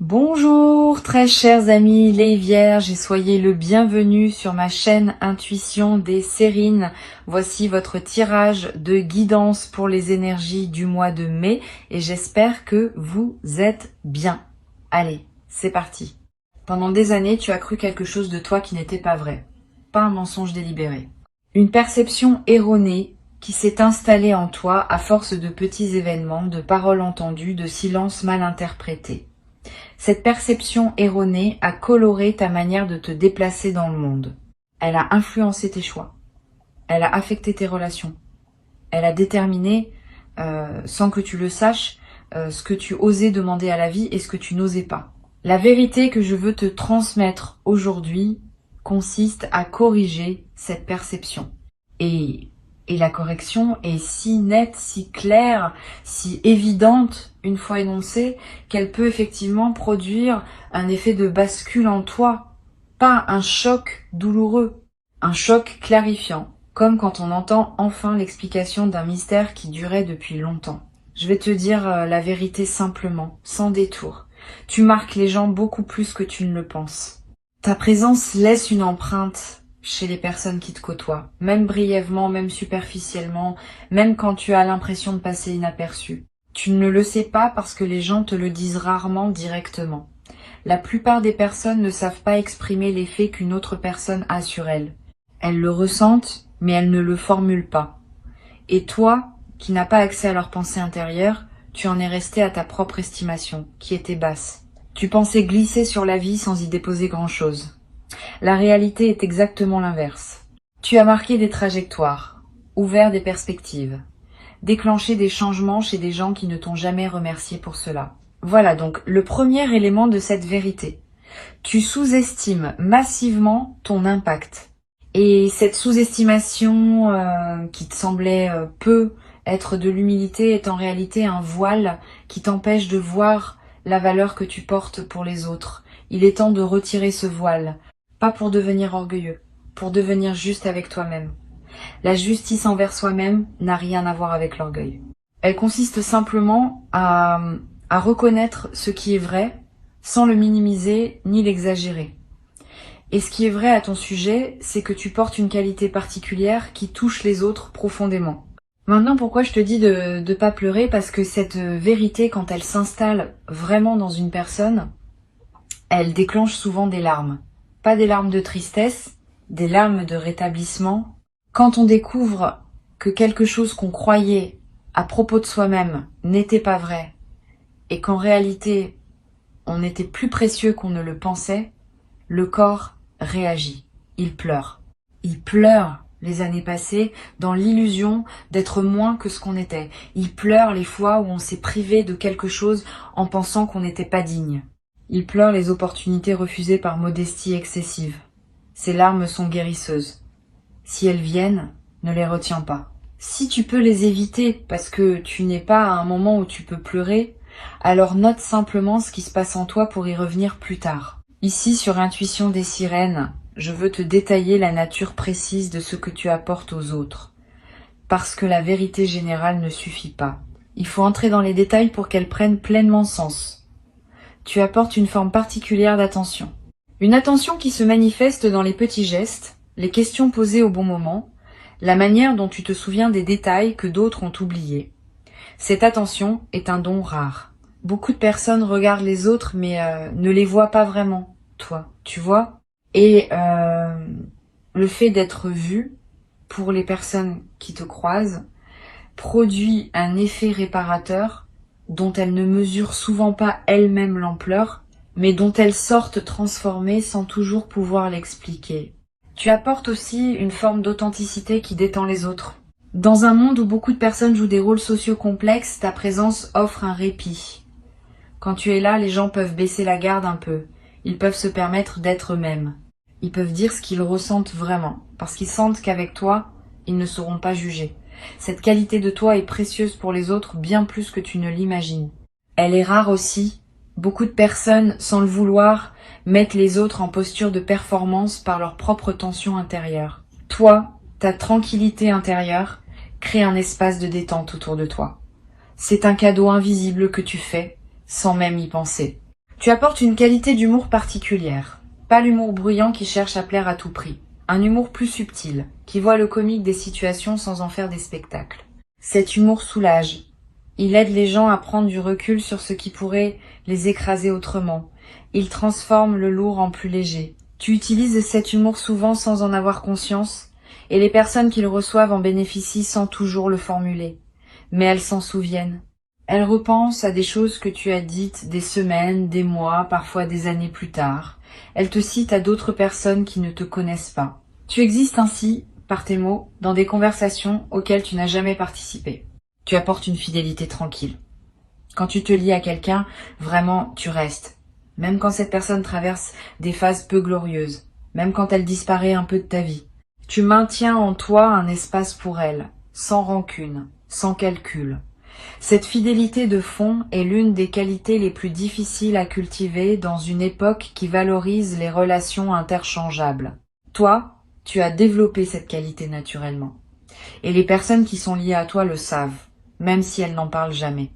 Bonjour très chers amis les Vierges et soyez le bienvenu sur ma chaîne Intuition des Sérines. Voici votre tirage de guidance pour les énergies du mois de mai et j'espère que vous êtes bien. Allez, c'est parti. Pendant des années, tu as cru quelque chose de toi qui n'était pas vrai. Pas un mensonge délibéré. Une perception erronée qui s'est installée en toi à force de petits événements, de paroles entendues, de silences mal interprétés. Cette perception erronée a coloré ta manière de te déplacer dans le monde. Elle a influencé tes choix. Elle a affecté tes relations. Elle a déterminé, sans que tu le saches, ce que tu osais demander à la vie et ce que tu n'osais pas. La vérité que je veux te transmettre aujourd'hui consiste à corriger cette perception. Et la correction est si nette, si claire, si évidente, une fois énoncée, qu'elle peut effectivement produire un effet de bascule en toi, pas un choc douloureux, un choc clarifiant, comme quand on entend enfin l'explication d'un mystère qui durait depuis longtemps. Je vais te dire la vérité simplement, sans détour. Tu marques les gens beaucoup plus que tu ne le penses. Ta présence laisse une empreinte chez les personnes qui te côtoient, même brièvement, même superficiellement, même quand tu as l'impression de passer inaperçu. Tu ne le sais pas parce que les gens te le disent rarement directement. La plupart des personnes ne savent pas exprimer l'effet qu'une autre personne a sur elles. Elles le ressentent, mais elles ne le formulent pas. Et toi, qui n'as pas accès à leur pensée intérieure, tu en es resté à ta propre estimation, qui était basse. Tu pensais glisser sur la vie sans y déposer grand-chose. La réalité est exactement l'inverse. Tu as marqué des trajectoires, ouvert des perspectives, déclenché des changements chez des gens qui ne t'ont jamais remercié pour cela. Voilà donc le premier élément de cette vérité. Tu sous-estimes massivement ton impact. Et cette sous-estimation qui te semblait peu être de l'humilité est en réalité un voile qui t'empêche de voir la valeur que tu portes pour les autres. Il est temps de retirer ce voile. Pas pour devenir orgueilleux, pour devenir juste avec toi-même. La justice envers soi-même n'a rien à voir avec l'orgueil. Elle consiste simplement à reconnaître ce qui est vrai, sans le minimiser ni l'exagérer. Et ce qui est vrai à ton sujet, c'est que tu portes une qualité particulière qui touche les autres profondément. Maintenant, pourquoi je te dis de ne pas pleurer? Parce que cette vérité, quand elle s'installe vraiment dans une personne, elle déclenche souvent des larmes. Pas des larmes de tristesse, des larmes de rétablissement. Quand on découvre que quelque chose qu'on croyait à propos de soi-même n'était pas vrai, et qu'en réalité, on était plus précieux qu'on ne le pensait, le corps réagit. Il pleure. Il pleure les années passées dans l'illusion d'être moins que ce qu'on était. Il pleure les fois où on s'est privé de quelque chose en pensant qu'on n'était pas digne. Il pleure les opportunités refusées par modestie excessive. Ces larmes sont guérisseuses. Si elles viennent, ne les retiens pas. Si tu peux les éviter parce que tu n'es pas à un moment où tu peux pleurer, alors note simplement ce qui se passe en toi pour y revenir plus tard. Ici, sur Intuition des Sirènes, je veux te détailler la nature précise de ce que tu apportes aux autres. Parce que la vérité générale ne suffit pas. Il faut entrer dans les détails pour qu'elle prenne pleinement sens. Tu apportes une forme particulière d'attention. Une attention qui se manifeste dans les petits gestes, les questions posées au bon moment, la manière dont tu te souviens des détails que d'autres ont oubliés. Cette attention est un don rare. Beaucoup de personnes regardent les autres mais ne les voient pas vraiment, toi, tu vois. Et le fait d'être vu, pour les personnes qui te croisent, produit un effet réparateur dont elles ne mesurent souvent pas elles-mêmes l'ampleur, mais dont elles sortent transformées sans toujours pouvoir l'expliquer. Tu apportes aussi une forme d'authenticité qui détend les autres. Dans un monde où beaucoup de personnes jouent des rôles sociaux complexes, ta présence offre un répit. Quand tu es là, les gens peuvent baisser la garde un peu. Ils peuvent se permettre d'être eux-mêmes. Ils peuvent dire ce qu'ils ressentent vraiment, parce qu'ils sentent qu'avec toi, ils ne seront pas jugés. Cette qualité de toi est précieuse pour les autres bien plus que tu ne l'imagines. Elle est rare aussi. Beaucoup de personnes, sans le vouloir, mettent les autres en posture de performance par leur propre tension intérieure. Toi, ta tranquillité intérieure, crée un espace de détente autour de toi. C'est un cadeau invisible que tu fais, sans même y penser. Tu apportes une qualité d'humour particulière. Pas l'humour bruyant qui cherche à plaire à tout prix. Un humour plus subtil, qui voit le comique des situations sans en faire des spectacles. Cet humour soulage. Il aide les gens à prendre du recul sur ce qui pourrait les écraser autrement. Il transforme le lourd en plus léger. Tu utilises cet humour souvent sans en avoir conscience, et les personnes qui le reçoivent en bénéficient sans toujours le formuler. Mais elles s'en souviennent. Elles repensent à des choses que tu as dites des semaines, des mois, parfois des années plus tard. Elles te citent à d'autres personnes qui ne te connaissent pas. Tu existes ainsi, par tes mots, dans des conversations auxquelles tu n'as jamais participé. Tu apportes une fidélité tranquille. Quand tu te lis à quelqu'un, vraiment, tu restes. Même quand cette personne traverse des phases peu glorieuses. Même quand elle disparaît un peu de ta vie. Tu maintiens en toi un espace pour elle, sans rancune, sans calcul. Cette fidélité de fond est l'une des qualités les plus difficiles à cultiver dans une époque qui valorise les relations interchangeables. Toi, tu as développé cette qualité naturellement. Et les personnes qui sont liées à toi le savent, même si elles n'en parlent jamais.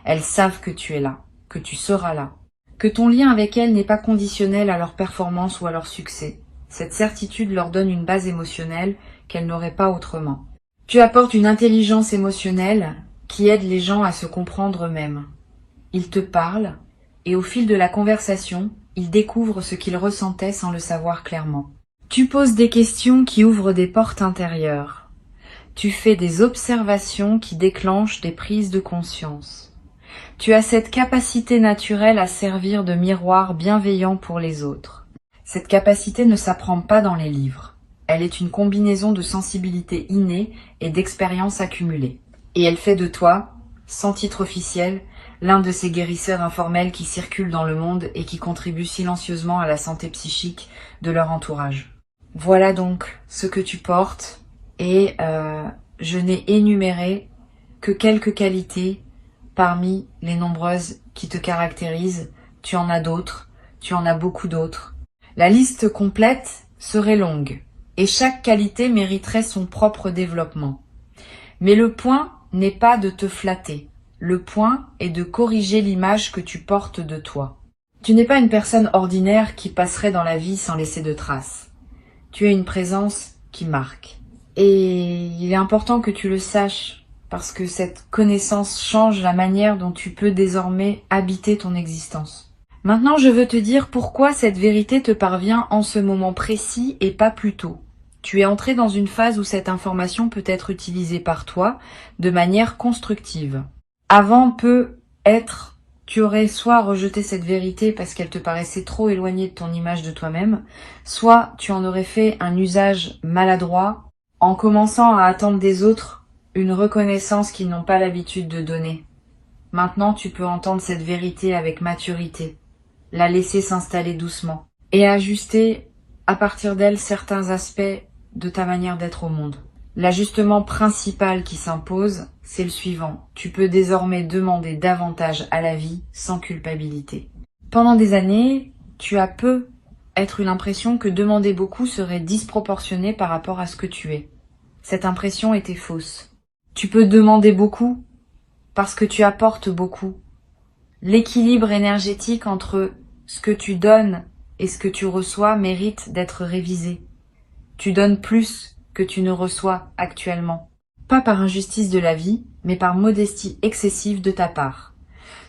Elles savent que tu es là, que tu seras là, que ton lien avec elles n'est pas conditionnel à leur performance ou à leur succès. Cette certitude leur donne une base émotionnelle qu'elles n'auraient pas autrement. Tu apportes une intelligence émotionnelle qui aide les gens à se comprendre eux-mêmes. Ils te parlent, et au fil de la conversation, ils découvrent ce qu'ils ressentaient sans le savoir clairement. Tu poses des questions qui ouvrent des portes intérieures. Tu fais des observations qui déclenchent des prises de conscience. Tu as cette capacité naturelle à servir de miroir bienveillant pour les autres. Cette capacité ne s'apprend pas dans les livres. Elle est une combinaison de sensibilité innée et d'expérience accumulée. Et elle fait de toi, sans titre officiel, l'un de ces guérisseurs informels qui circulent dans le monde et qui contribuent silencieusement à la santé psychique de leur entourage. Voilà donc ce que tu portes, et je n'ai énuméré que quelques qualités parmi les nombreuses qui te caractérisent. Tu en as d'autres, tu en as beaucoup d'autres. La liste complète serait longue, et chaque qualité mériterait son propre développement. Mais le point n'est pas de te flatter. Le point est de corriger l'image que tu portes de toi. Tu n'es pas une personne ordinaire qui passerait dans la vie sans laisser de traces. Tu es une présence qui marque. Et il est important que tu le saches, parce que cette connaissance change la manière dont tu peux désormais habiter ton existence. Maintenant, je veux te dire pourquoi cette vérité te parvient en ce moment précis et pas plus tôt. Tu es entré dans une phase où cette information peut être utilisée par toi de manière constructive. Avant peut-être, tu aurais soit rejeté cette vérité parce qu'elle te paraissait trop éloignée de ton image de toi-même, soit tu en aurais fait un usage maladroit en commençant à attendre des autres une reconnaissance qu'ils n'ont pas l'habitude de donner. Maintenant, tu peux entendre cette vérité avec maturité, la laisser s'installer doucement et ajuster à partir d'elle certains aspects de ta manière d'être au monde. L'ajustement principal qui s'impose, c'est le suivant. Tu peux désormais demander davantage à la vie sans culpabilité. Pendant des années, tu as être eu l'impression que demander beaucoup serait disproportionné par rapport à ce que tu es. Cette impression était fausse. Tu peux demander beaucoup parce que tu apportes beaucoup. L'équilibre énergétique entre ce que tu donnes et ce que tu reçois mérite d'être révisé. Tu donnes plus que tu ne reçois actuellement. Pas par injustice de la vie, mais par modestie excessive de ta part.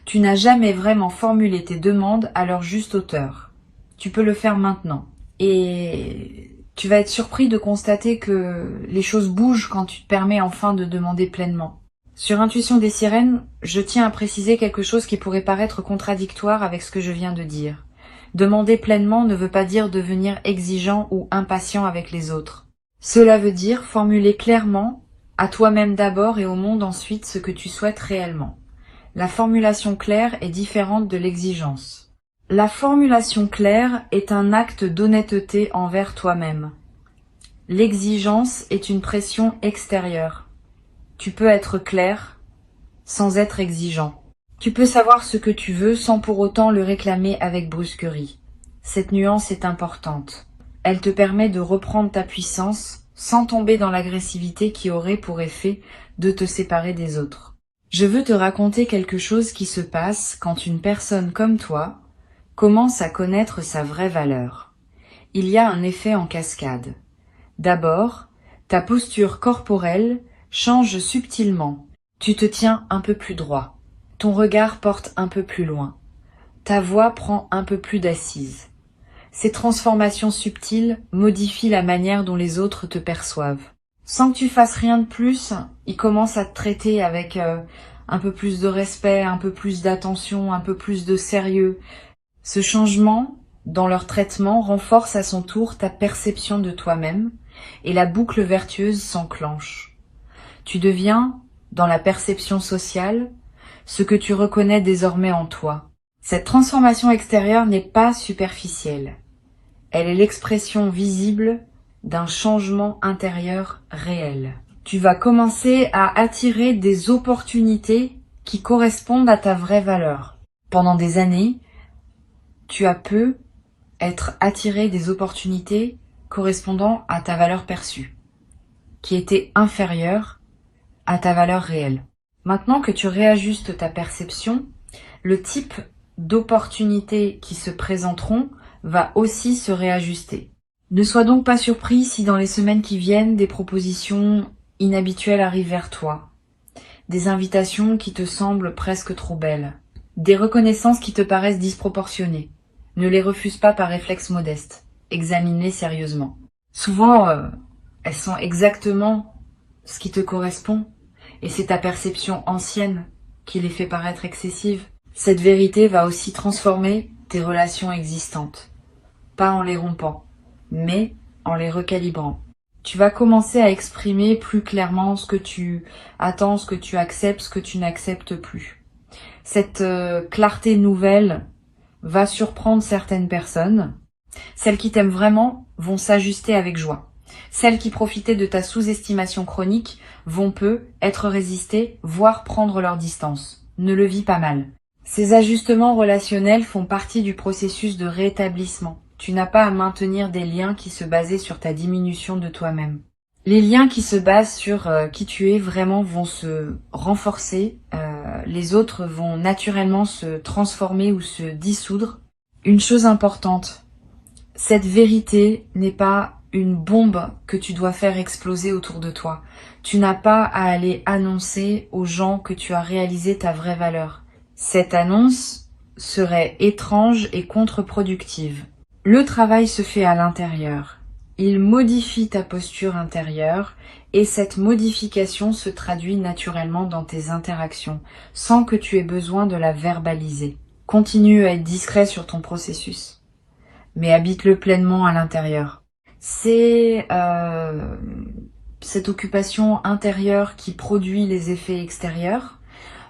Tu n'as jamais vraiment formulé tes demandes à leur juste hauteur. Tu peux le faire maintenant. Et tu vas être surpris de constater que les choses bougent quand tu te permets enfin de demander pleinement. Sur Intuition des sirènes, je tiens à préciser quelque chose qui pourrait paraître contradictoire avec ce que je viens de dire. Demander pleinement ne veut pas dire devenir exigeant ou impatient avec les autres. Cela veut dire formuler clairement, à toi-même d'abord et au monde ensuite, ce que tu souhaites réellement. La formulation claire est différente de l'exigence. La formulation claire est un acte d'honnêteté envers toi-même. L'exigence est une pression extérieure. Tu peux être clair sans être exigeant. Tu peux savoir ce que tu veux sans pour autant le réclamer avec brusquerie. Cette nuance est importante. Elle te permet de reprendre ta puissance sans tomber dans l'agressivité qui aurait pour effet de te séparer des autres. Je veux te raconter quelque chose qui se passe quand une personne comme toi commence à connaître sa vraie valeur. Il y a un effet en cascade. D'abord, ta posture corporelle change subtilement. Tu te tiens un peu plus droit. Ton regard porte un peu plus loin. Ta voix prend un peu plus d'assise. Ces transformations subtiles modifient la manière dont les autres te perçoivent. Sans que tu fasses rien de plus, ils commencent à te traiter avec un peu plus de respect, un peu plus d'attention, un peu plus de sérieux. Ce changement dans leur traitement renforce à son tour ta perception de toi-même et la boucle vertueuse s'enclenche. Tu deviens, dans la perception sociale, ce que tu reconnais désormais en toi. Cette transformation extérieure n'est pas superficielle. Elle est l'expression visible d'un changement intérieur réel. Tu vas commencer à attirer des opportunités qui correspondent à ta vraie valeur. Pendant des années, tu as pu être attiré des opportunités correspondant à ta valeur perçue, qui étaient inférieures à ta valeur réelle. Maintenant que tu réajustes ta perception, le type d'opportunités qui se présenteront va aussi se réajuster. Ne sois donc pas surpris si dans les semaines qui viennent, des propositions inhabituelles arrivent vers toi, des invitations qui te semblent presque trop belles, des reconnaissances qui te paraissent disproportionnées. Ne les refuse pas par réflexe modeste, examine-les sérieusement. Souvent, elles sont exactement ce qui te correspond, et c'est ta perception ancienne qui les fait paraître excessives. Cette vérité va aussi transformer tes relations existantes. Pas en les rompant, mais en les recalibrant. Tu vas commencer à exprimer plus clairement ce que tu attends, ce que tu acceptes, ce que tu n'acceptes plus. Cette clarté nouvelle va surprendre certaines personnes. Celles qui t'aiment vraiment vont s'ajuster avec joie. Celles qui profitaient de ta sous-estimation chronique vont peu être résistées, voire prendre leur distance. Ne le vis pas mal. Ces ajustements relationnels font partie du processus de rétablissement. Tu n'as pas à maintenir des liens qui se basaient sur ta diminution de toi-même. Les liens qui se basent sur qui tu es vraiment vont se renforcer, les autres vont naturellement se transformer ou se dissoudre. Une chose importante, cette vérité n'est pas une bombe que tu dois faire exploser autour de toi. Tu n'as pas à aller annoncer aux gens que tu as réalisé ta vraie valeur. Cette annonce serait étrange et contre-productive. Le travail se fait à l'intérieur. Il modifie ta posture intérieure et cette modification se traduit naturellement dans tes interactions, sans que tu aies besoin de la verbaliser. Continue à être discret sur ton processus, mais habite-le pleinement à l'intérieur. C'est cette occupation intérieure qui produit les effets extérieurs,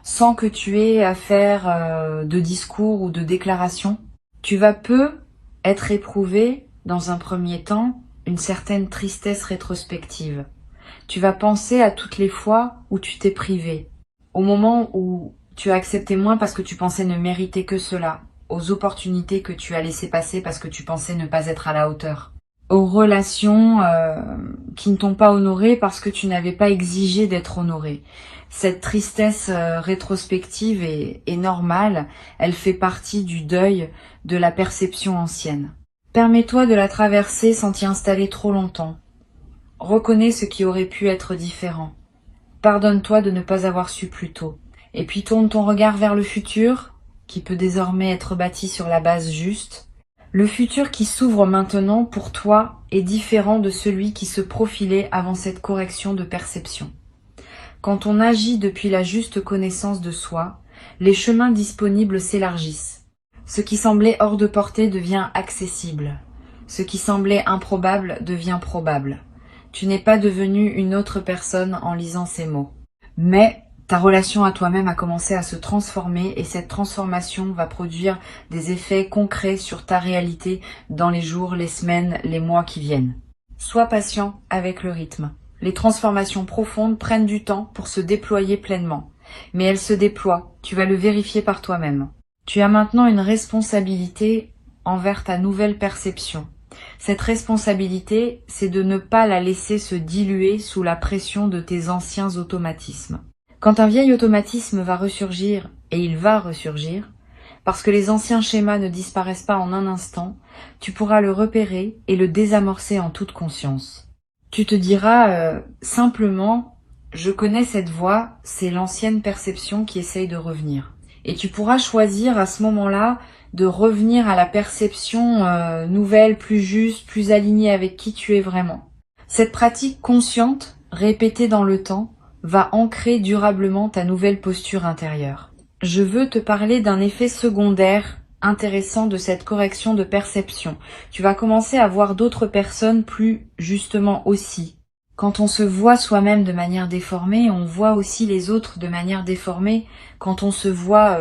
sans que tu aies à faire de discours ou de déclarations. Tu vas peu être éprouvé, dans un premier temps, une certaine tristesse rétrospective. Tu vas penser à toutes les fois où tu t'es privé, au moment où tu as accepté moins parce que tu pensais ne mériter que cela, aux opportunités que tu as laissées passer parce que tu pensais ne pas être à la hauteur, aux relations qui ne t'ont pas honoré parce que tu n'avais pas exigé d'être honoré. Cette tristesse rétrospective est normale, elle fait partie du deuil de la perception ancienne. Permets-toi de la traverser sans t'y installer trop longtemps. Reconnais ce qui aurait pu être différent. Pardonne-toi de ne pas avoir su plus tôt. Et puis tourne ton regard vers le futur, qui peut désormais être bâti sur la base juste. Le futur qui s'ouvre maintenant pour toi est différent de celui qui se profilait avant cette correction de perception. Quand on agit depuis la juste connaissance de soi, les chemins disponibles s'élargissent. Ce qui semblait hors de portée devient accessible. Ce qui semblait improbable devient probable. Tu n'es pas devenu une autre personne en lisant ces mots. Mais ta relation à toi-même a commencé à se transformer et cette transformation va produire des effets concrets sur ta réalité dans les jours, les semaines, les mois qui viennent. Sois patient avec le rythme. Les transformations profondes prennent du temps pour se déployer pleinement. Mais elles se déploient, tu vas le vérifier par toi-même. Tu as maintenant une responsabilité envers ta nouvelle perception. Cette responsabilité, c'est de ne pas la laisser se diluer sous la pression de tes anciens automatismes. Quand un vieil automatisme va ressurgir, et il va ressurgir, Parce que les anciens schémas ne disparaissent pas en un instant, tu pourras le repérer et le désamorcer en toute conscience. Tu te diras simplement, je connais cette voix, c'est l'ancienne perception qui essaye de revenir. Et tu pourras choisir à ce moment-là de revenir à la perception nouvelle, plus juste, plus alignée avec qui tu es vraiment. Cette pratique consciente, répétée dans le temps, va ancrer durablement ta nouvelle posture intérieure. Je veux te parler d'un effet secondaire intéressant de cette correction de perception. Tu vas commencer à voir d'autres personnes plus justement aussi. Quand on se voit soi-même de manière déformée, on voit aussi les autres de manière déformée. Quand on se voit,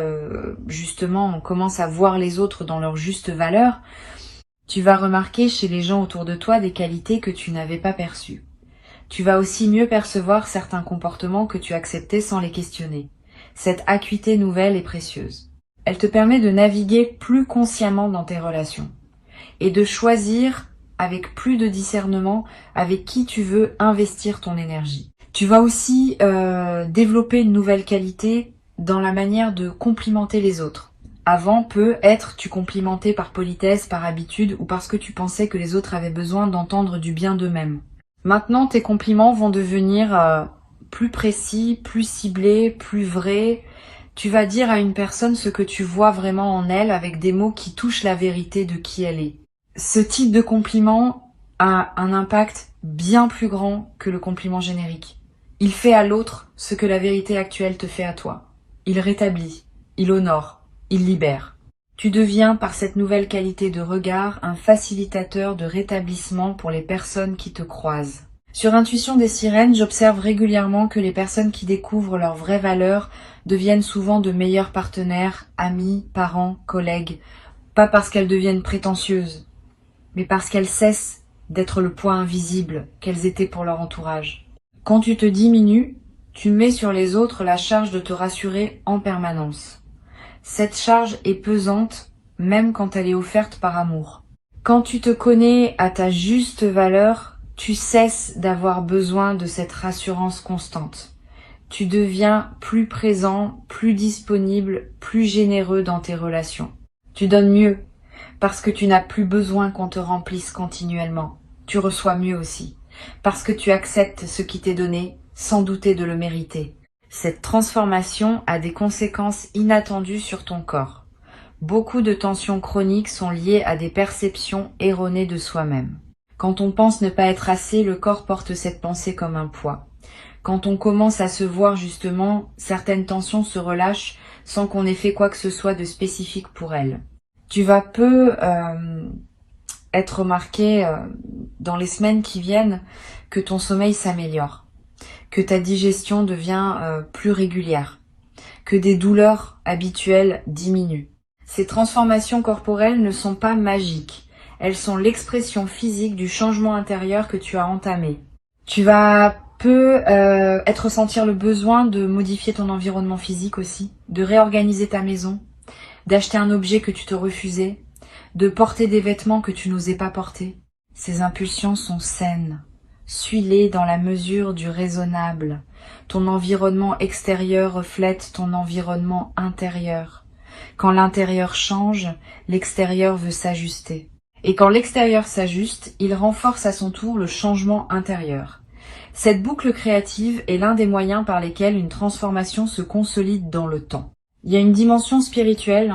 justement, on commence à voir les autres dans leur juste valeur, tu vas remarquer chez les gens autour de toi des qualités que tu n'avais pas perçues. Tu vas aussi mieux percevoir certains comportements que tu acceptais sans les questionner. Cette acuité nouvelle est précieuse. Elle te permet de naviguer plus consciemment dans tes relations et de choisir avec plus de discernement avec qui tu veux investir ton énergie. Tu vas aussi développer une nouvelle qualité dans la manière de complimenter les autres. Avant, tu complimentais par politesse, par habitude ou parce que tu pensais que les autres avaient besoin d'entendre du bien d'eux-mêmes. Maintenant, tes compliments vont devenir plus précis, plus ciblés, plus vrais. Tu vas dire à une personne ce que tu vois vraiment en elle avec des mots qui touchent la vérité de qui elle est. Ce type de compliment a un impact bien plus grand que le compliment générique. Il fait à l'autre ce que la vérité actuelle te fait à toi. Il rétablit, il honore, il libère. Tu deviens, par cette nouvelle qualité de regard, un facilitateur de rétablissement pour les personnes qui te croisent. Sur Intuition des Sirènes, j'observe régulièrement que les personnes qui découvrent leurs vraies valeurs deviennent souvent de meilleurs partenaires, amis, parents, collègues, pas parce qu'elles deviennent prétentieuses, mais parce qu'elles cessent d'être le poids invisible qu'elles étaient pour leur entourage. Quand tu te diminues, tu mets sur les autres la charge de te rassurer en permanence. Cette charge est pesante, même quand elle est offerte par amour. Quand tu te connais à ta juste valeur, tu cesses d'avoir besoin de cette rassurance constante. Tu deviens plus présent, plus disponible, plus généreux dans tes relations. Tu donnes mieux, parce que tu n'as plus besoin qu'on te remplisse continuellement. Tu reçois mieux aussi, parce que tu acceptes ce qui t'est donné, sans douter de le mériter. Cette transformation a des conséquences inattendues sur ton corps. Beaucoup de tensions chroniques sont liées à des perceptions erronées de soi-même. Quand on pense ne pas être assez, le corps porte cette pensée comme un poids. Quand on commence à se voir justement, certaines tensions se relâchent sans qu'on ait fait quoi que ce soit de spécifique pour elles. Tu vas être remarqué dans les semaines qui viennent que ton sommeil s'améliore, que ta digestion devient plus régulière, que des douleurs habituelles diminuent. Ces transformations corporelles ne sont pas magiques. Elles sont l'expression physique du changement intérieur que tu as entamé. Tu vas ressentir le besoin de modifier ton environnement physique aussi, de réorganiser ta maison, d'acheter un objet que tu te refusais, de porter des vêtements que tu n'osais pas porter. Ces impulsions sont saines. Suis-les dans la mesure du raisonnable. Ton environnement extérieur reflète ton environnement intérieur. Quand l'intérieur change, l'extérieur veut s'ajuster. Et quand l'extérieur s'ajuste, il renforce à son tour le changement intérieur. Cette boucle créative est l'un des moyens par lesquels une transformation se consolide dans le temps. Il y a une dimension spirituelle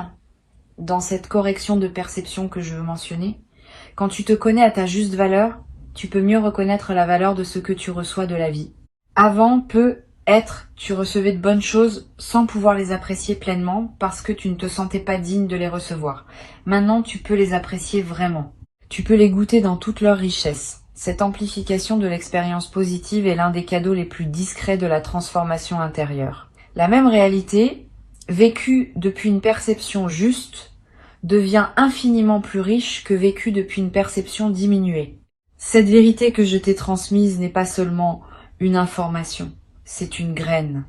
dans cette correction de perception que je veux mentionner. Quand tu te connais à ta juste valeur, tu peux mieux reconnaître la valeur de ce que tu reçois de la vie. Avant, tu recevais de bonnes choses sans pouvoir les apprécier pleinement parce que tu ne te sentais pas digne de les recevoir. Maintenant, tu peux les apprécier vraiment. Tu peux les goûter dans toute leur richesse. Cette amplification de l'expérience positive est l'un des cadeaux les plus discrets de la transformation intérieure. La même réalité, vécue depuis une perception juste, devient infiniment plus riche que vécue depuis une perception diminuée. Cette vérité que je t'ai transmise n'est pas seulement une information, c'est une graine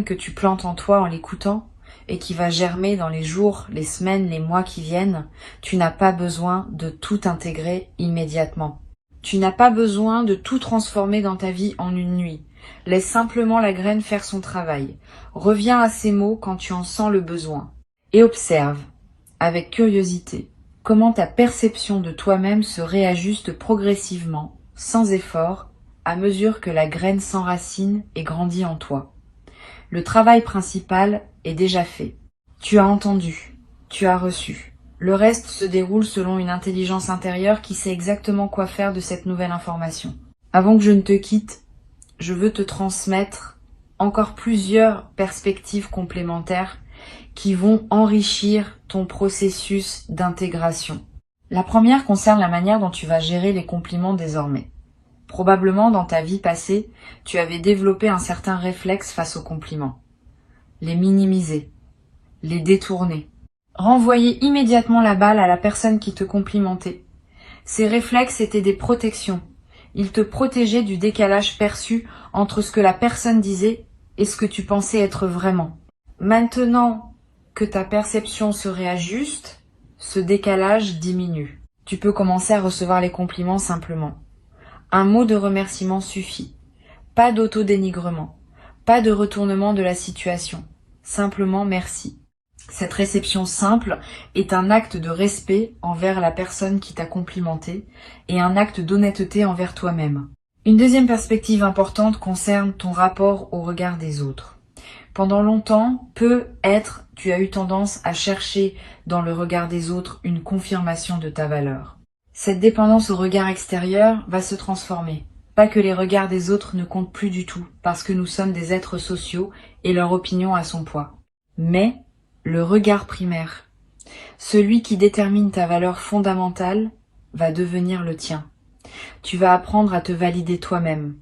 que tu plantes en toi en l'écoutant et qui va germer dans les jours, les semaines, les mois qui viennent. Tu n'as pas besoin de tout intégrer immédiatement. Tu n'as pas besoin de tout transformer dans ta vie en une nuit. Laisse simplement la graine faire son travail. Reviens à ces mots quand tu en sens le besoin. et observe, avec curiosité, comment ta perception de toi-même se réajuste progressivement, sans effort, à mesure que la graine s'enracine et grandit en toi. Le travail principal est déjà fait. Tu as entendu, tu as reçu. Le reste se déroule selon une intelligence intérieure qui sait exactement quoi faire de cette nouvelle information. Avant que je ne te quitte, je veux te transmettre encore plusieurs perspectives complémentaires qui vont enrichir ton processus d'intégration. La première concerne la manière dont tu vas gérer les compliments désormais. Probablement dans ta vie passée, tu avais développé un certain réflexe face aux compliments. Les minimiser, les détourner, renvoyer immédiatement la balle à la personne qui te complimentait. Ces réflexes étaient des protections. Ils te protégeaient du décalage perçu entre ce que la personne disait et ce que tu pensais être vraiment. Maintenant que ta perception se réajuste, ce décalage diminue. Tu peux commencer à recevoir les compliments simplement. Un mot de remerciement suffit. Pas d'auto-dénigrement, pas de retournement de la situation. Simplement merci. Cette réception simple est un acte de respect envers la personne qui t'a complimenté et un acte d'honnêteté envers toi-même. Une deuxième perspective importante concerne ton rapport au regard des autres. Pendant longtemps, tu as eu tendance à chercher dans le regard des autres une confirmation de ta valeur. Cette dépendance au regard extérieur va se transformer. Pas que les regards des autres ne comptent plus du tout, parce que nous sommes des êtres sociaux et leur opinion a son poids. Mais le regard primaire, celui qui détermine ta valeur fondamentale, va devenir le tien. Tu vas apprendre à te valider toi-même,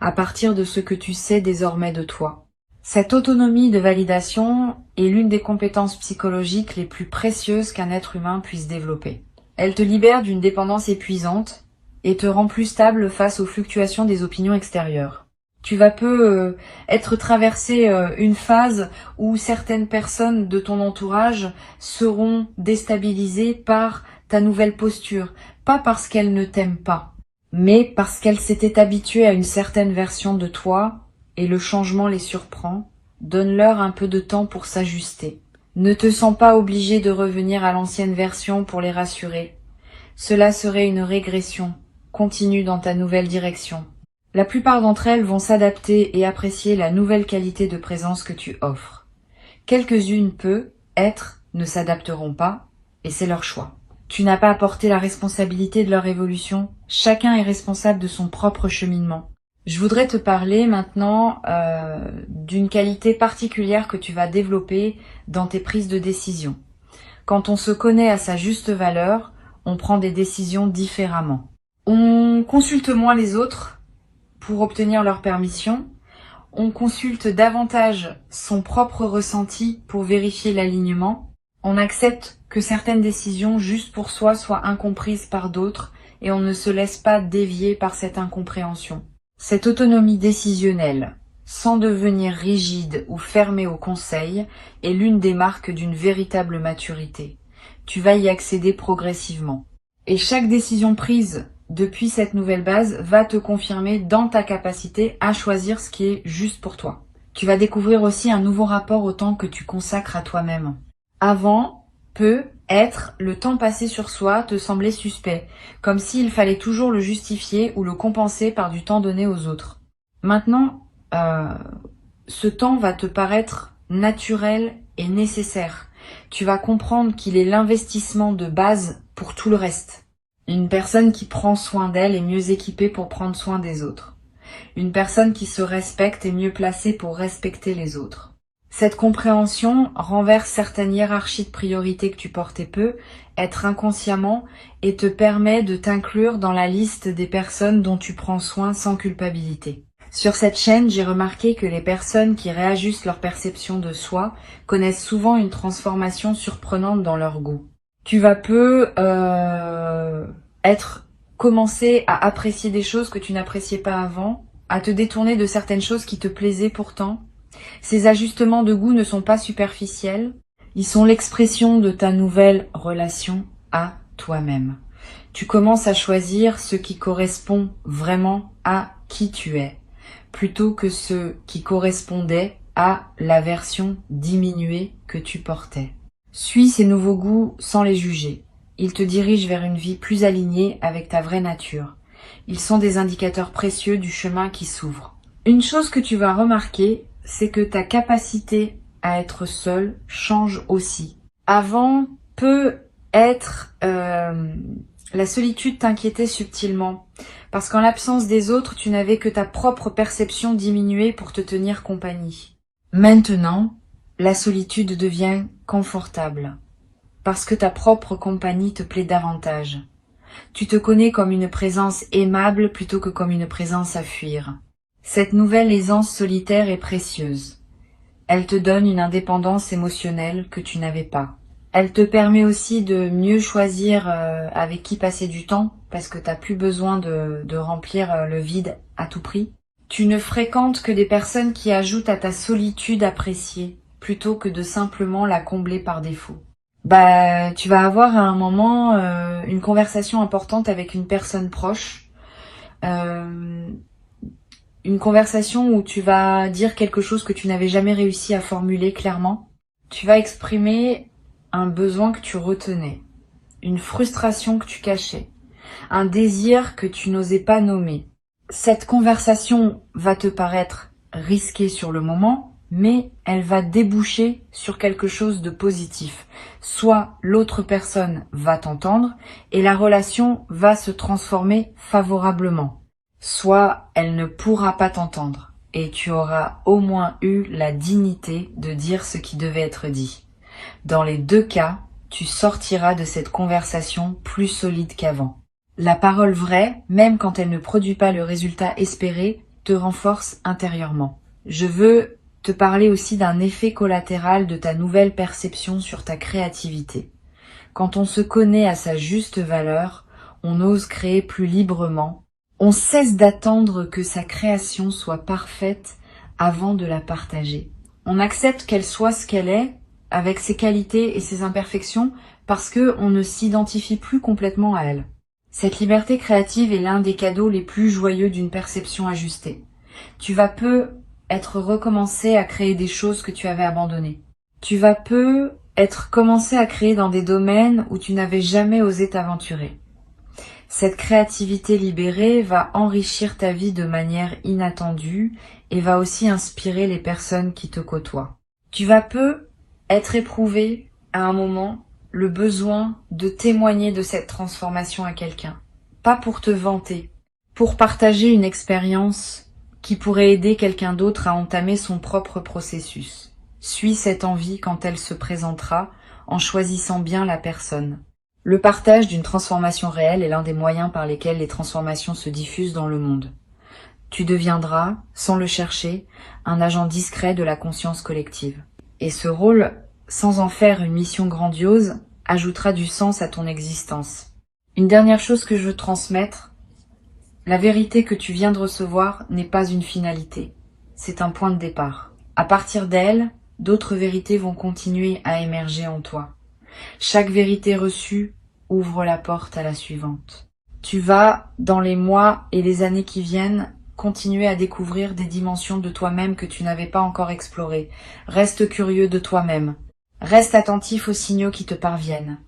à partir de ce que tu sais désormais de toi. Cette autonomie de validation est l'une des compétences psychologiques les plus précieuses qu'un être humain puisse développer. Elle te libère d'une dépendance épuisante et te rend plus stable face aux fluctuations des opinions extérieures. Tu vas être traversé une phase où certaines personnes de ton entourage seront déstabilisées par ta nouvelle posture, pas parce qu'elles ne t'aiment pas, mais parce qu'elles s'étaient habituées à une certaine version de toi et le changement les surprend. Donne-leur un peu de temps pour s'ajuster. Ne te sens pas obligé de revenir à l'ancienne version pour les rassurer. Cela serait une régression. Continue dans ta nouvelle direction. La plupart d'entre elles vont s'adapter et apprécier la nouvelle qualité de présence que tu offres. Quelques-unes ne s'adapteront pas, et c'est leur choix. Tu n'as pas à porter la responsabilité de leur évolution. Chacun est responsable de son propre cheminement. Je voudrais te parler maintenant d'une qualité particulière que tu vas développer dans tes prises de décision. Quand on se connaît à sa juste valeur, on prend des décisions différemment. On consulte moins les autres pour obtenir leur permission. On consulte davantage son propre ressenti pour vérifier l'alignement. On accepte que certaines décisions juste pour soi soient incomprises par d'autres et on ne se laisse pas dévier par cette incompréhension. Cette autonomie décisionnelle, sans devenir rigide ou fermé au conseil, est l'une des marques d'une véritable maturité. Tu vas y accéder progressivement. Et chaque décision prise depuis cette nouvelle base va te confirmer dans ta capacité à choisir ce qui est juste pour toi. Tu vas découvrir aussi un nouveau rapport au temps que tu consacres à toi-même. Avant, le temps passé sur soi te semblait suspect, comme s'il fallait toujours le justifier ou le compenser par du temps donné aux autres. Maintenant, ce temps va te paraître naturel et nécessaire. Tu vas comprendre qu'il est l'investissement de base pour tout le reste. Une personne qui prend soin d'elle est mieux équipée pour prendre soin des autres. Une personne qui se respecte est mieux placée pour respecter les autres. Cette compréhension renverse certaines hiérarchies de priorités que tu portais être inconsciemment, et te permet de t'inclure dans la liste des personnes dont tu prends soin sans culpabilité. Sur cette chaîne, j'ai remarqué que les personnes qui réajustent leur perception de soi connaissent souvent une transformation surprenante dans leur goût. Tu vas commencer à apprécier des choses que tu n'appréciais pas avant, à te détourner de certaines choses qui te plaisaient pourtant. Ces ajustements de goût ne sont pas superficiels, ils sont l'expression de ta nouvelle relation à toi-même. Tu commences à choisir ce qui correspond vraiment à qui tu es, plutôt que ce qui correspondait à la version diminuée que tu portais. Suis ces nouveaux goûts sans les juger. Ils te dirigent vers une vie plus alignée avec ta vraie nature. Ils sont des indicateurs précieux du chemin qui s'ouvre. Une chose que tu vas remarquer, c'est que ta capacité à être seul change aussi. Avant peut être la solitude t'inquiétait subtilement, parce qu'en l'absence des autres, tu n'avais que ta propre perception diminuée pour te tenir compagnie. Maintenant, la solitude devient confortable, parce que ta propre compagnie te plaît davantage. Tu te connais comme une présence aimable plutôt que comme une présence à fuir. Cette nouvelle aisance solitaire est précieuse. Elle te donne une indépendance émotionnelle que tu n'avais pas. Elle te permet aussi de mieux choisir avec qui passer du temps, parce que t'as plus besoin de remplir le vide à tout prix. Tu ne fréquentes que des personnes qui ajoutent à ta solitude appréciée, plutôt que de simplement la combler par défaut. Tu vas avoir à un moment une conversation importante avec une personne proche, une conversation où tu vas dire quelque chose que tu n'avais jamais réussi à formuler clairement. Tu vas exprimer un besoin que tu retenais, une frustration que tu cachais, un désir que tu n'osais pas nommer. Cette conversation va te paraître risquée sur le moment, mais elle va déboucher sur quelque chose de positif. Soit l'autre personne va t'entendre et la relation va se transformer favorablement. Soit elle ne pourra pas t'entendre et tu auras au moins eu la dignité de dire ce qui devait être dit. Dans les deux cas, tu sortiras de cette conversation plus solide qu'avant. La parole vraie, même quand elle ne produit pas le résultat espéré, te renforce intérieurement. Je veux te parler aussi d'un effet collatéral de ta nouvelle perception sur ta créativité. Quand on se connaît à sa juste valeur, on ose créer plus librement. On cesse d'attendre que sa création soit parfaite avant de la partager. On accepte qu'elle soit ce qu'elle est, avec ses qualités et ses imperfections, parce que on ne s'identifie plus complètement à elle. Cette liberté créative est l'un des cadeaux les plus joyeux d'une perception ajustée. Tu vas peu être recommencé à créer des choses que tu avais abandonnées. Tu vas peu être commencé à créer dans des domaines où tu n'avais jamais osé t'aventurer. Cette créativité libérée va enrichir ta vie de manière inattendue et va aussi inspirer les personnes qui te côtoient. Tu vas peu être éprouvé à un moment le besoin de témoigner de cette transformation à quelqu'un. Pas pour te vanter, pour partager une expérience qui pourrait aider quelqu'un d'autre à entamer son propre processus. Suis cette envie quand elle se présentera en choisissant bien la personne. Le partage d'une transformation réelle est l'un des moyens par lesquels les transformations se diffusent dans le monde. Tu deviendras, sans le chercher, un agent discret de la conscience collective. Et ce rôle, sans en faire une mission grandiose, ajoutera du sens à ton existence. Une dernière chose que je veux transmettre, la vérité que tu viens de recevoir n'est pas une finalité, c'est un point de départ. À partir d'elle, d'autres vérités vont continuer à émerger en toi. Chaque vérité reçue ouvre la porte à la suivante. Tu vas, dans les mois et les années qui viennent, continuer à découvrir des dimensions de toi-même que tu n'avais pas encore explorées. Reste curieux de toi-même. Reste attentif aux signaux qui te parviennent.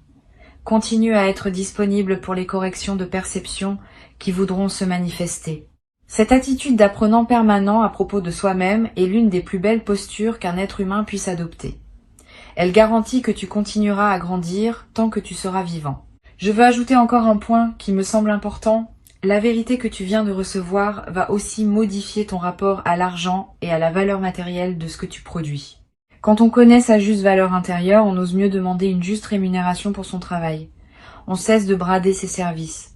Continue à être disponible pour les corrections de perception qui voudront se manifester. Cette attitude d'apprenant permanent à propos de soi-même est l'une des plus belles postures qu'un être humain puisse adopter. Elle garantit que tu continueras à grandir tant que tu seras vivant. Je veux ajouter encore un point qui me semble important. La vérité que tu viens de recevoir va aussi modifier ton rapport à l'argent et à la valeur matérielle de ce que tu produis. Quand on connaît sa juste valeur intérieure, on ose mieux demander une juste rémunération pour son travail. On cesse de brader ses services.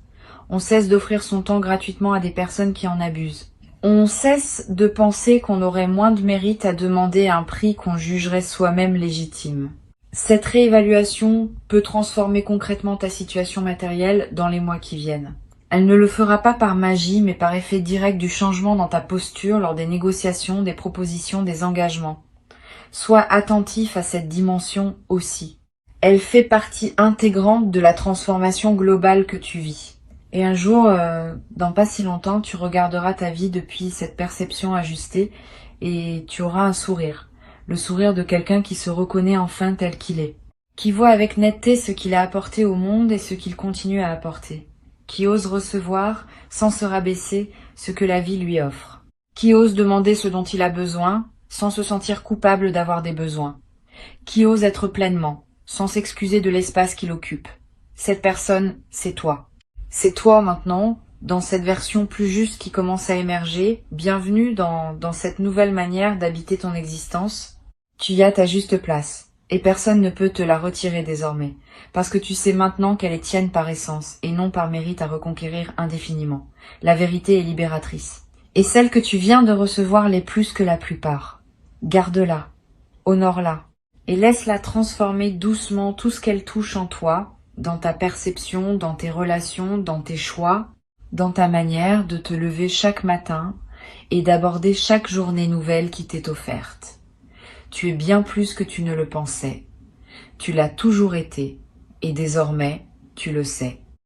On cesse d'offrir son temps gratuitement à des personnes qui en abusent. On cesse de penser qu'on aurait moins de mérite à demander un prix qu'on jugerait soi-même légitime. Cette réévaluation peut transformer concrètement ta situation matérielle dans les mois qui viennent. Elle ne le fera pas par magie, mais par effet direct du changement dans ta posture lors des négociations, des propositions, des engagements. Sois attentif à cette dimension aussi. Elle fait partie intégrante de la transformation globale que tu vis. Et un jour, dans pas si longtemps, tu regarderas ta vie depuis cette perception ajustée et tu auras un sourire. Le sourire de quelqu'un qui se reconnaît enfin tel qu'il est. qui voit avec netteté ce qu'il a apporté au monde et ce qu'il continue à apporter, qui ose recevoir, sans se rabaisser, ce que la vie lui offre, qui ose demander ce dont il a besoin, sans se sentir coupable d'avoir des besoins, qui ose être pleinement, sans s'excuser de l'espace qu'il occupe. Cette personne, c'est toi. C'est toi maintenant, dans cette version plus juste qui commence à émerger. Bienvenue dans cette nouvelle manière d'habiter ton existence. Tu y as ta juste place, et personne ne peut te la retirer désormais, parce que tu sais maintenant qu'elle est tienne par essence, et non par mérite à reconquérir indéfiniment. La vérité est libératrice. Et celle que tu viens de recevoir l'est plus que la plupart. Garde-la, honore-la, et laisse-la transformer doucement tout ce qu'elle touche en toi, dans ta perception, dans tes relations, dans tes choix, dans ta manière de te lever chaque matin et d'aborder chaque journée nouvelle qui t'est offerte. Tu es bien plus que tu ne le pensais. Tu l'as toujours été, et désormais, tu le sais.